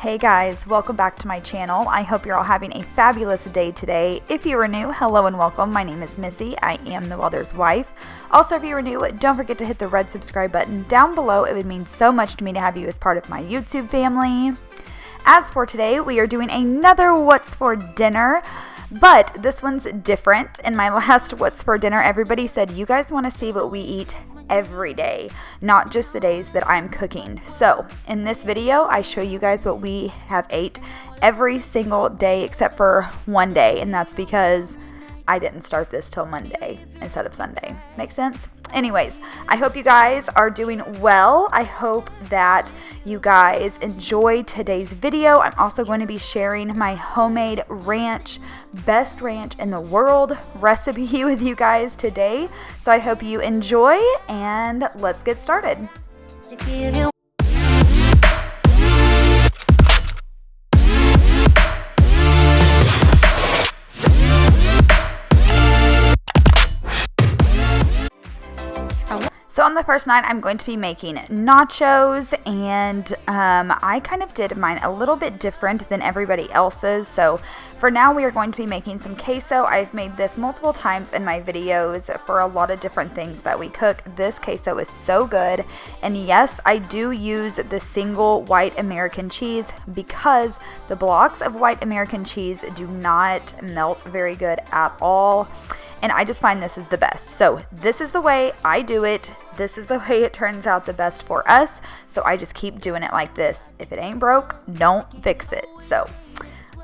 Hey guys, welcome back to my channel. I hope you're all having a fabulous day today. If you are new, hello and welcome. My name is Missy. I am the Welders' wife. Also, if you are new, don't forget to hit the red subscribe button down below. It would mean so much to me to have you as part of my YouTube family. As for today, we are doing another What's for Dinner, but this one's different. In my last What's for Dinner, everybody said you guys want to see what we eat every day, not just the days that I'm cooking. So in this video, I show you guys what we have ate every single day except for one day, and that's because I didn't start this till Monday instead of Sunday. Make sense? Anyways, I hope you guys are doing well. I hope that you guys enjoy today's video. I'm also going to be sharing my homemade ranch, best ranch in the world recipe with you guys today. So I hope you enjoy, and let's get started. So on the first night, I'm going to be making nachos, and I kind of did mine a little bit different than everybody else's. So for now, we are going to be making some queso. I've made this multiple times in my videos for a lot of different things that we cook. This queso is so good, and yes, I do use the single white American cheese because the blocks of white American cheese do not melt very good at all. And I just find this is the best. So this is the way I do it. This is the way it turns out the best for us. So I just keep doing it like this. If it ain't broke, don't fix it. So,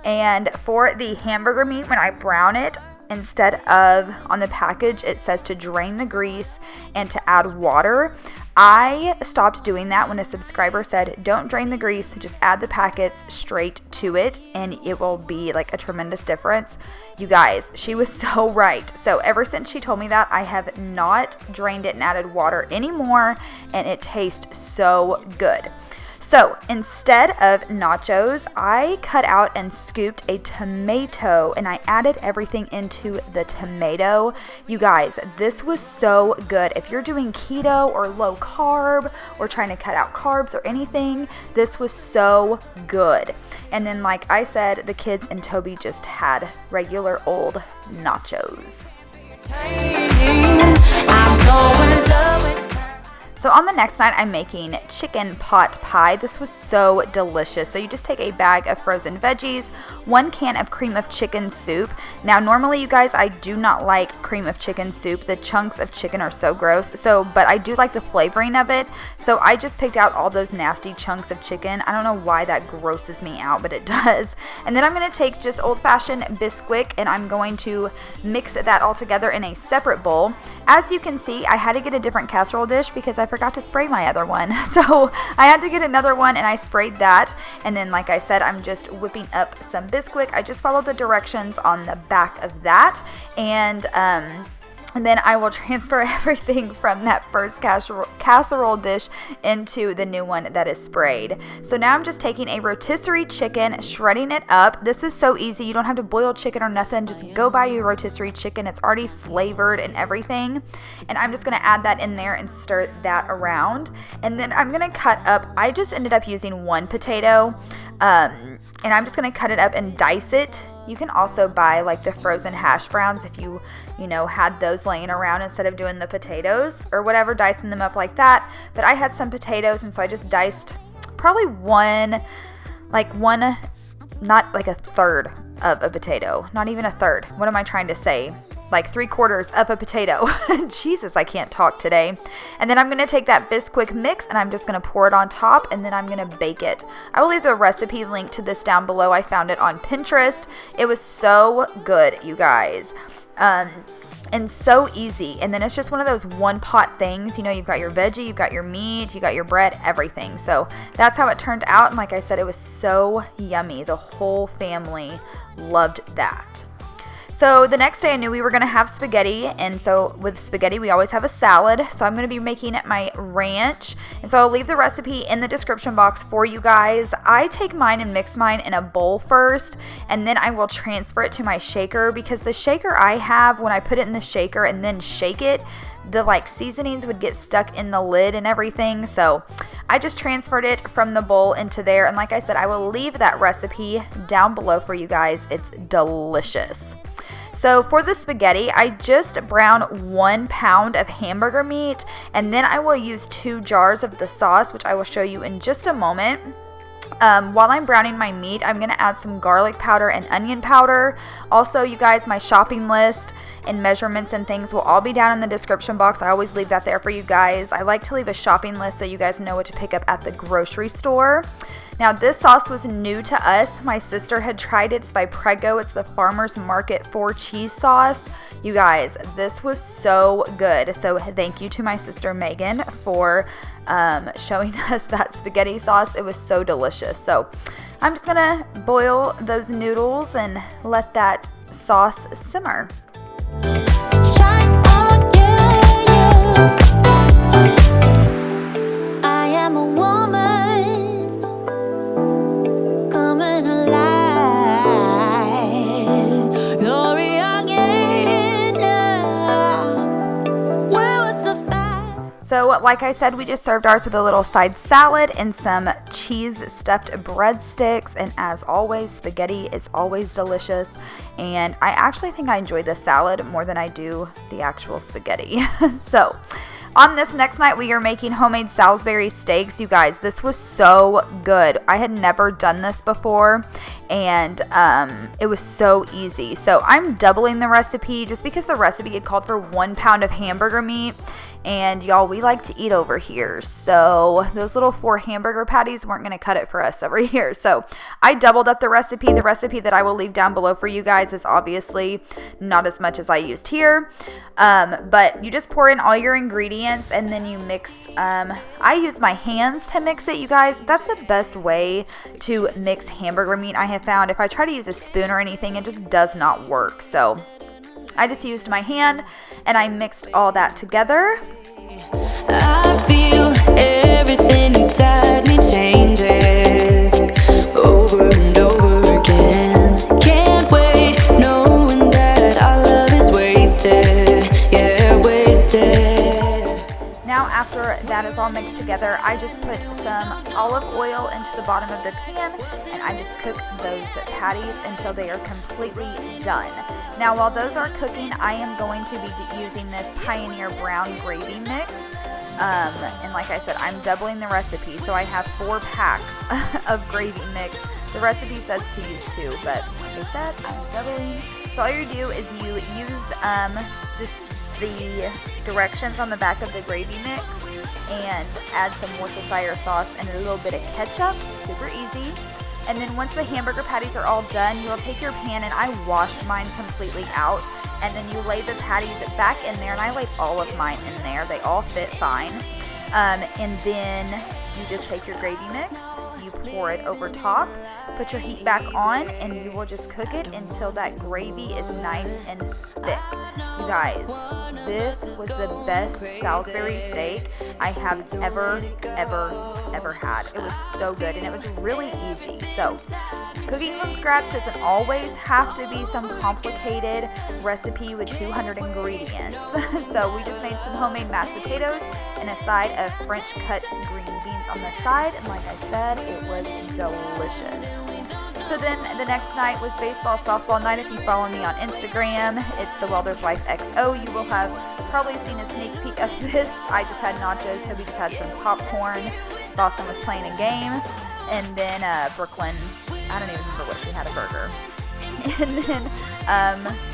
and for the hamburger meat, when I brown it, instead of on the package, it says to drain the grease and to add water. I stopped doing that when a subscriber said, don't drain the grease, just add the packets straight to it and it will be like a tremendous difference. You guys, she was so right. So ever since she told me that, I have not drained it and added water anymore, and it tastes so good. So instead of nachos, I cut out and scooped a tomato and I added everything into the tomato. You guys, this was so good. If you're doing keto or low carb or trying to cut out carbs or anything, this was so good. And then, like I said, the kids and Toby just had regular old nachos. So on the next night, I'm making chicken pot pie. This was so delicious. So you just take a bag of frozen veggies, 1 can of cream of chicken soup. Now, normally, you guys, I do not like cream of chicken soup. The chunks of chicken are so gross. But I do like the flavoring of it. So I just picked out all those nasty chunks of chicken. I don't know why that grosses me out, but it does. And then I'm going to take just old-fashioned Bisquick, and I'm going to mix that all together in a separate bowl. As you can see, I had to get a different casserole dish because I forgot to spray my other one. So I had to get another one, and I sprayed that. And then, like I said, I'm just whipping up some Bisquick. I just followed the directions on the back of that, and then I will transfer everything from that first casserole dish into the new one that is sprayed. So now I'm just taking a rotisserie chicken, shredding it up. This is so easy. You don't have to boil chicken or nothing. Just go buy your rotisserie chicken. It's already flavored and everything. And I'm just going to add that in there and stir that around. And then I'm going to cut up, I just ended up using 1 potato. And I'm just going to cut it up and dice it. You can also buy like the frozen hash browns if you had those laying around instead of doing the potatoes or whatever, dicing them up like that. But I had some potatoes, and so I just diced probably one, not like a third of a potato, not even a third. What am I trying to say? Like 3/4 of a potato. Jesus, I can't talk today. And then I'm going to take that Bisquick mix and I'm just going to pour it on top, and then I'm going to bake it. I will leave the recipe link to this down below. I found it on Pinterest. It was so good, you guys. And so easy. And then it's just one of those one pot things. You've got your veggie, you've got your meat, you got your bread, everything. So that's how it turned out. And like I said, it was so yummy. The whole family loved that. So the next day I knew we were going to have spaghetti, and so with spaghetti we always have a salad. So I'm going to be making my ranch, and so I'll leave the recipe in the description box for you guys. I take mine and mix mine in a bowl first, and then I will transfer it to my shaker, because the shaker I have, when I put it in the shaker and then shake it, the like seasonings would get stuck in the lid and everything. So I just transferred it from the bowl into there. And like I said, I will leave that recipe down below for you guys. It's delicious. So for the spaghetti, I just brown 1 pound of hamburger meat, and then I will use 2 jars of the sauce, which I will show you in just a moment. While I'm browning my meat, I'm going to add some garlic powder and onion powder. Also, you guys, my shopping list and measurements and things will all be down in the description box. I always leave that there for you guys. I like to leave a shopping list so you guys know what to pick up at the grocery store. Now, this sauce was new to us. My sister had tried it. It's by Prego. It's the Farmer's Market 4 cheese sauce. You guys, this was so good. So thank you to my sister Megan for showing us that spaghetti sauce. It was so delicious. So I'm just going to boil those noodles and let that sauce simmer. I am a woman coming alive. You're young enough. Where was the fight? So like I said, we just served ours with a little side salad and some cheese stuffed breadsticks. And as always, spaghetti is always delicious. And I actually think I enjoy the salad more than I do the actual spaghetti. So on this next night, we are making homemade Salisbury steaks. You guys, this was so good. I had never done this before, and it was so easy. So I'm doubling the recipe just because the recipe had called for 1 pound of hamburger meat. And y'all, we like to eat over here. So those little 4 hamburger patties weren't going to cut it for us over here. So I doubled up the recipe. The recipe that I will leave down below for you guys is obviously not as much as I used here. But you just pour in all your ingredients and then you mix. I use my hands to mix it, you guys. That's the best way to mix hamburger meat, I have found. If I try to use a spoon or anything, it just does not work. So I just used my hand and I mixed all that together. I feel everything inside me changes over and over again. Can't wait knowing that our love is wasted. Yeah, wasted. Now after that is all mixed together, I just put some olive oil into the bottom of the pan and I just cook those patties until they are completely done. Now while those are cooking, I am going to be using this Pioneer Brown gravy mix. And like I said, I'm doubling the recipe, so I have 4 packs of gravy mix. The recipe says to use 2, but like I said, I'm doubling. So all you do is you use just the directions on the back of the gravy mix and add some Worcestershire sauce and a little bit of ketchup. Super easy. And then once the hamburger patties are all done, you'll take your pan, and I washed mine completely out, and then you lay the patties back in there, and I laid all of mine in there. They all fit fine. And then you just take your gravy mix, you pour it over top, put your heat back on, and you will just cook it until that gravy is nice and thick. You guys, this was the best Salisbury steak I have ever had. It was so good, and it was really easy. So cooking from scratch doesn't always have to be some complicated recipe with 200 ingredients. So we just made some homemade mashed potatoes and a side of French cut green beans on the side, and like I said, it was delicious. So then the next night was baseball softball night. If you follow me on Instagram, it's the Welders Wife XO. You will have probably seen a sneak peek of this. I just had nachos. Toby just had some popcorn. Boston was playing a game. And then Brooklyn, I don't even remember what she had, a burger. And then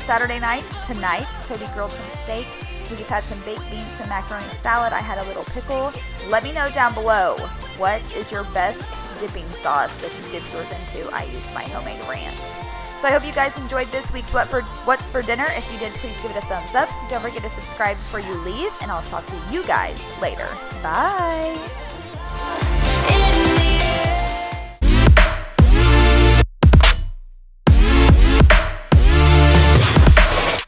Saturday night, tonight, Toby grilled some steak. We just had some baked beans, some macaroni salad. I had a little pickle. Let me know down below, what is your best dipping sauce that you dip yours into? I used my homemade ranch. So I hope you guys enjoyed this week's What's for Dinner. If you did, please give it a thumbs up. Don't forget to subscribe before you leave, and I'll talk to you guys later. Bye!